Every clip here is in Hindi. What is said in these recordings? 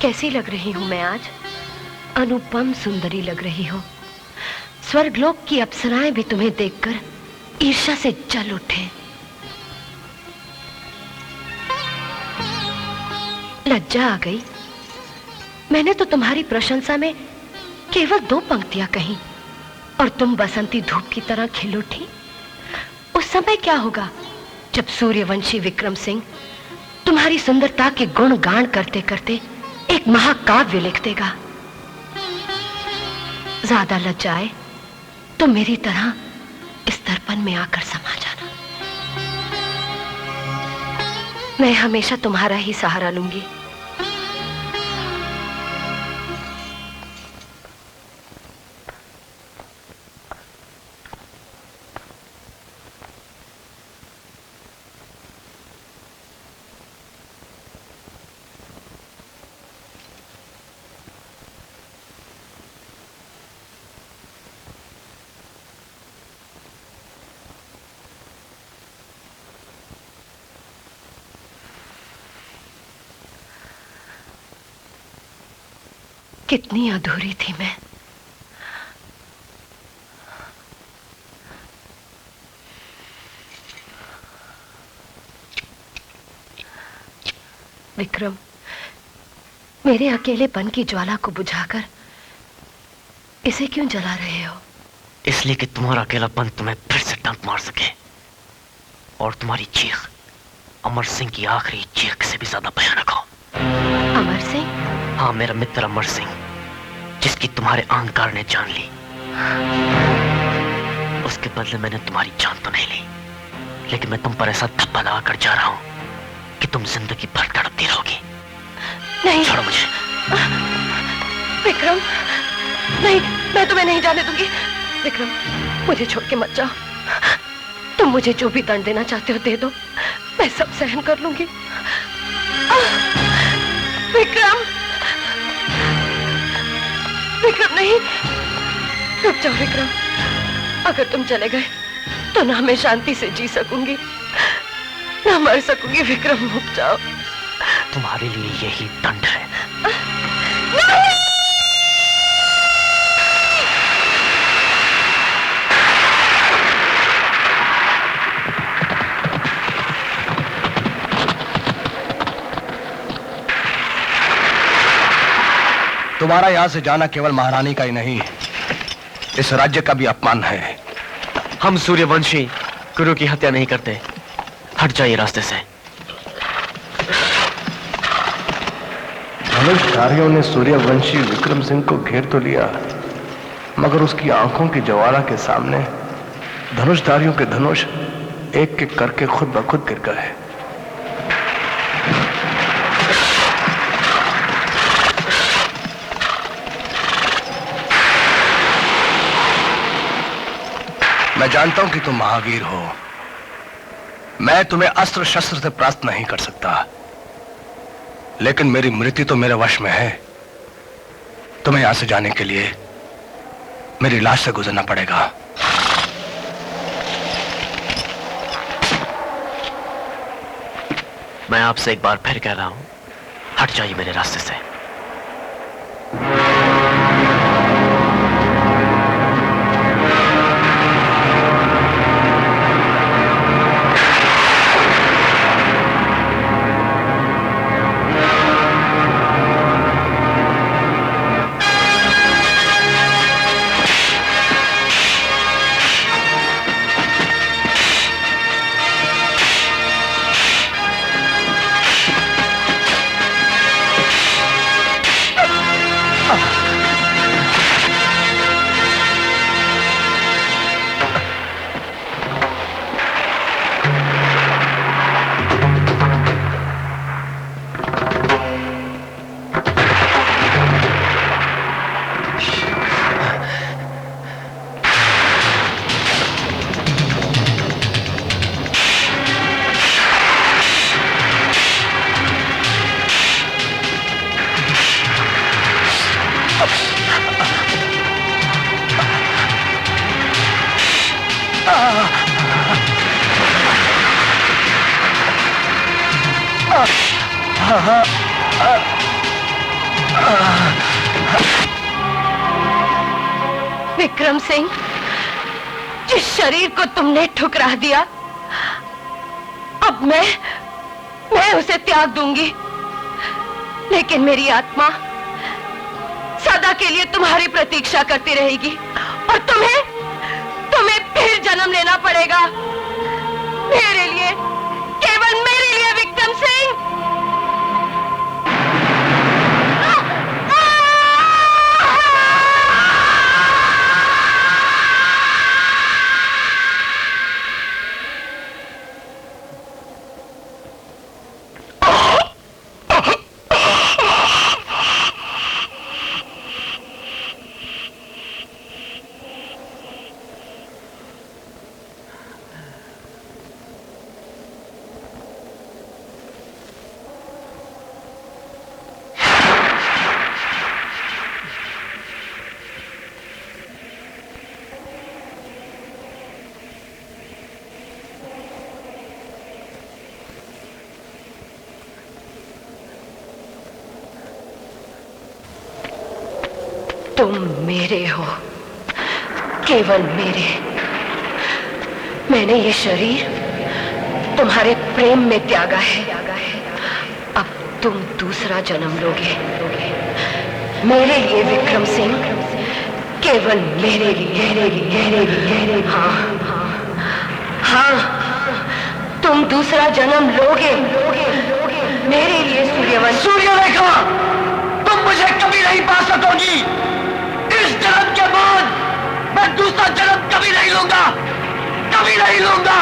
कैसी लग रही हूँ मैं आज? अनुपम सुंदरी लग रही हो। स्वर्गलोक की अप्सराएं भी तुम्हें देखकर ईर्ष्या से जल उठे। लज्जा आ गई। मैंने तो तुम्हारी प्रशंसा में केवल 2 पंक्तियां कही और तुम बसंती धूप की तरह खिल उठी। उस समय क्या होगा जब सूर्यवंशी विक्रम सिंह तुम्हारी सुंदरता के गुण गान करते करते एक महाकाव्य लिख देगा। ज्यादा लज्जाए तो मेरी तरह इस दर्पण में आकर समा जाना। मैं हमेशा तुम्हारा ही सहारा लूंगी। कितनी अधूरी थी मैं। विक्रम, मेरे अकेलेपन की ज्वाला को बुझाकर इसे क्यों जला रहे हो? इसलिए कि तुम्हारा अकेलापन तुम्हें फिर से डंक मार सके और तुम्हारी चीख अमर सिंह की आखिरी चीख से भी ज्यादा भयानक हो। अमर सिंह? हाँ, मेरा मित्र अमर सिंह, जिसकी तुम्हारे अहंकार ने जान ली। उसके बदले मैंने तुम्हारी जान तो नहीं ली, लेकिन मैं तुम पर ऐसा धब्बा लगाकर जा रहा हूं कि तुम जिंदगी भर तड़पती रहोगी। नहीं, छोड़ो मुझे। विक्रम, नहीं, मैं तुम्हें नहीं जाने दूंगी। विक्रम, मुझे छोड़ के मत जाओ। तुम मुझे जो भी दंड देना चाहते हो दे दो, मैं सब सहन कर लूंगी। विक्रम, विक्रम नहीं, रुक जाओ विक्रम। अगर तुम चले गए तो ना मैं शांति से जी सकूंगी ना मर सकूंगी। विक्रम, रुक जाओ। तुम्हारे लिए यही दंड है। नहीं! तुम्हारा यहां से जाना केवल महारानी का ही नहीं, इस राज्य का भी अपमान है। हम सूर्यवंशी गुरु की हत्या नहीं करते। हट जाइए रास्ते से। धनुषधारियों ने सूर्यवंशी विक्रम सिंह को घेर तो लिया, मगर उसकी आंखों की ज्वाला के सामने धनुषधारियों के धनुष एक एक करके खुद ब खुद गिर गए। मैं जानता हूं कि तुम महावीर हो। मैं तुम्हें अस्त्र शस्त्र से परास्त नहीं कर सकता, लेकिन मेरी मृत्यु तो मेरे वश में है। तुम्हें यहां से जाने के लिए मेरी लाश से गुजरना पड़ेगा। मैं आपसे एक बार फिर कह रहा हूं, हट जाइए मेरे रास्ते से। विक्रम सिंह, जिस शरीर को तुमने ठुकरा दिया, अब मैं उसे त्याग दूंगी, लेकिन मेरी आत्मा सदा के लिए तुम्हारी प्रतीक्षा करती रहेगी और तुम्हें फिर जन्म लेना पड़ेगा, मेरे लिए, केवल मेरे लिए, विक्रम सिंह। तुम मेरे हो, केवल मेरे। मैंने ये शरीर तुम्हारे प्रेम में त्यागा है, अब तुम दूसरा जन्म लोगे, मेरे लिए विक्रम सिंह, केवल मेरे लिए। हाँ, तुम दूसरा जन्म लोगे, मेरे लिए सूर्यवंशी। सूर्यरेखा, तुम मुझे कभी नहीं पा सकोगी। इस जन्म के बाद मैं दूसरा जन्म कभी नहीं लूंगा, कभी नहीं लूंगा,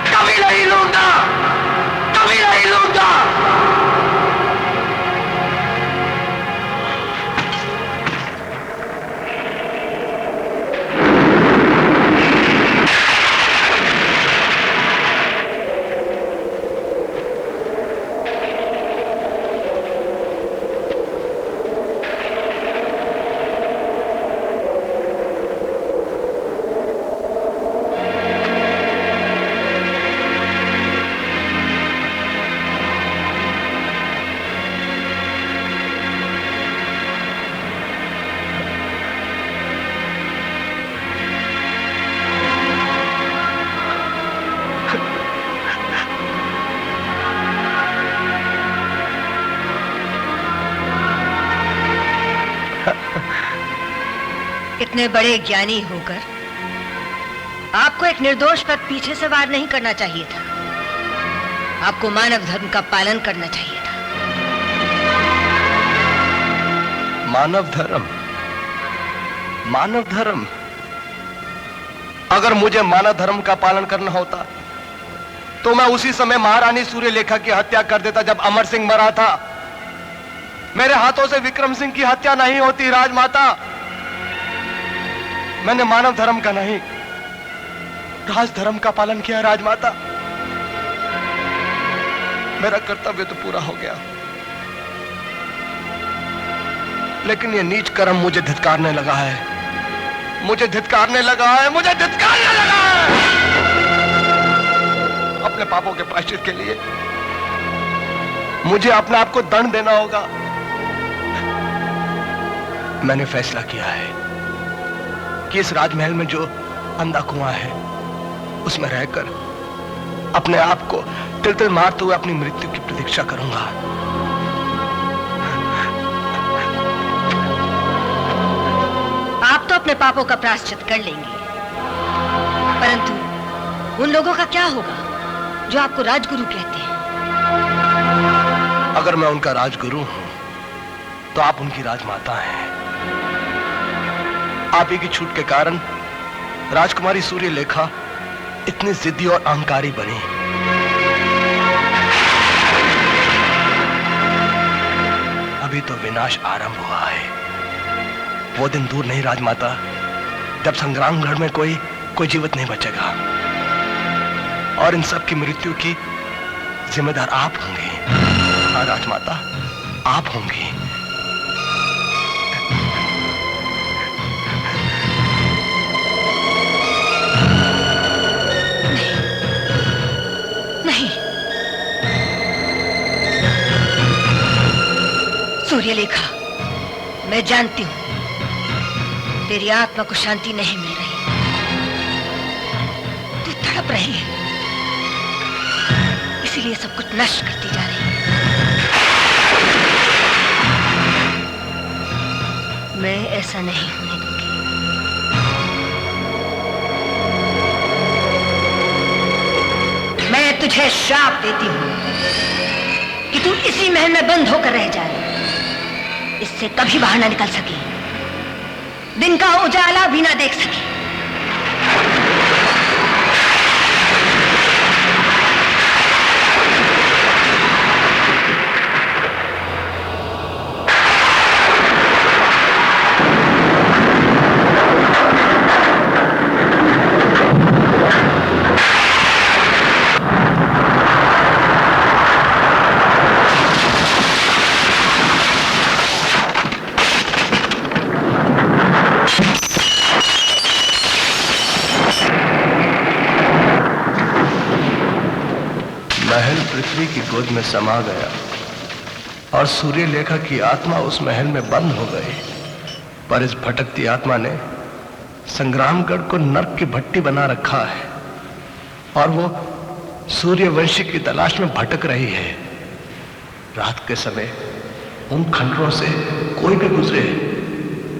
कभी नहीं लूंगा, कभी नहीं लूंगा। इतने बड़े ज्ञानी होकर आपको एक निर्दोष पर पीछे से वार नहीं करना चाहिए था, आपको मानव धर्म का पालन करना चाहिए था। मानव धर्म, मानव धर्म। अगर मुझे मानव धर्म का पालन करना होता तो मैं उसी समय महारानी सूर्यलेखा की हत्या कर देता जब अमर सिंह मरा था। मेरे हाथों से विक्रम सिंह की हत्या नहीं होती राजमाता। मैंने मानव धर्म का नहीं, राज धर्म का पालन किया राजमाता। मेरा कर्तव्य तो पूरा हो गया, लेकिन ये नीच कर्म मुझे धिक्कारने लगा है, मुझे धिक्कारने लगा है, मुझे धिक्कारने लगा है। अपने पापों के प्रायश्चित के लिए मुझे अपने आप को दंड देना होगा। मैंने फैसला किया है कि इस राजमहल में जो अंधा कुआं है उसमें रहकर अपने आप को तिल तिल मारते हुए अपनी मृत्यु की प्रतीक्षा करूंगा। आप तो अपने पापों का प्रायश्चित कर लेंगे, परंतु उन लोगों का क्या होगा जो आपको राजगुरु कहते हैं? अगर मैं उनका राजगुरु हूं तो आप उनकी राजमाता हैं। आप ही की छूट के कारण राजकुमारी सूर्यलेखा इतनी जिद्दी और अहंकारी बनी। अभी तो विनाश आरंभ हुआ है, वो दिन दूर नहीं राजमाता जब संग्रामगढ़ में कोई जीवित नहीं बचेगा और इन सब की मृत्यु की जिम्मेदार आप होंगे। हाँ राजमाता, आप होंगी। सूर्यलेखा, मैं जानती हूं तेरी आत्मा को शांति नहीं मिल रही, तू तड़प रही है, इसीलिए सब कुछ नष्ट करती जा रही है। मैं ऐसा नहीं होने दूंगी। मैं तुझे श्राप देती हूं कि तू इसी महल में बंद होकर रह जाए, इससे कभी बाहर ना निकल सकी, दिन का उजाला भी ना देख सकी। महल पृथ्वी की गोद में समा गया और सूर्यलेखा की आत्मा उस महल में बंद हो गई। पर इस भटकती आत्मा ने संग्रामगढ़ को नर्क की भट्टी बना रखा है और वो सूर्यवंशी की तलाश में भटक रही है। रात के समय उन खंडरों से कोई भी गुजरे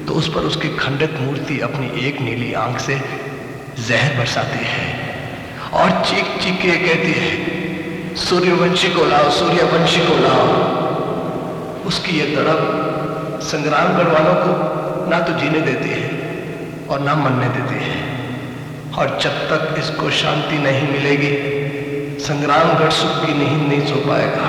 तो उस पर उसकी खंडित मूर्ति अपनी एक नीली आंख से जहर बरसाती है और चीख चीख के कहती है, सूर्यवंशी को लाओ, सूर्यवंशी को लाओ। उसकी ये तड़प संग्रामगढ़ वालों को ना तो जीने देती है और ना मरने देती है, और जब तक इसको शांति नहीं मिलेगी संग्रामगढ़ सुख की नींद नहीं सो पाएगा।